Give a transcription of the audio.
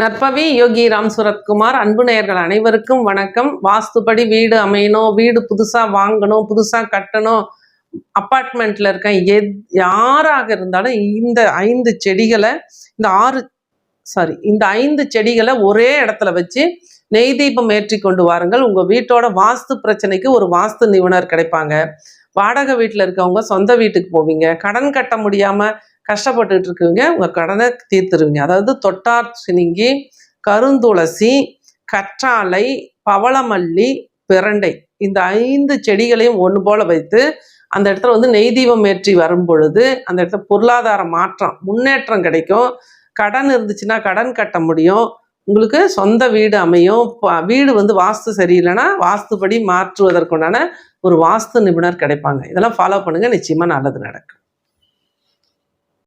நற்பவி யோகி ராம் சுரத்குமார். அன்பு நேயர்கள் அனைவருக்கும் வணக்கம். வாஸ்துப்படி வீடு அமையணும், வீடு புதுசா வாங்கணும், புதுசா கட்டணும், அப்பார்ட்மெண்ட்ல இருக்க யாராக இருந்தாலும் இந்த 5 செடிகளை இந்த 5 செடிகளை ஒரே இடத்துல வச்சு நெய் தீபம் ஏற்றி கொண்டு வாருங்கள். உங்க வீட்டோட வாஸ்து பிரச்சனைக்கு ஒரு வாஸ்து நிபுணர் கிடைப்பாங்க. வாடகை வீட்டில் இருக்கவங்க சொந்த வீட்டுக்கு போவீங்க. கடன் கட்ட முடியாம கஷ்டப்பட்டுட்டு இருக்குவீங்க, உங்க கடனை தீர்த்துருவீங்க. அதாவது தொட்டார் சினிங்கி, கருந்துளசி, கற்றாழை, பவளமல்லி, பிரண்டை, இந்த 5 செடிகளையும் ஒன்று போல வைத்து அந்த இடத்துல நெய் தீபம் ஏற்றி வரும் பொழுது அந்த இடத்துல பொருளாதார மாற்றம், முன்னேற்றம் கிடைக்கும். கடன் இருந்துச்சுன்னா கடன் கட்ட முடியும். உங்களுக்கு சொந்த வீடு அமையும். வீடு வாஸ்து சரியில்லைன்னா வாஸ்துபடி மாற்றுவதற்குண்டான ஒரு வாஸ்து நிபுணர் கிடைப்பாங்க. இதெல்லாம் ஃபாலோ பண்ணுங்க, நிச்சயமா நல்லது நடக்கும்.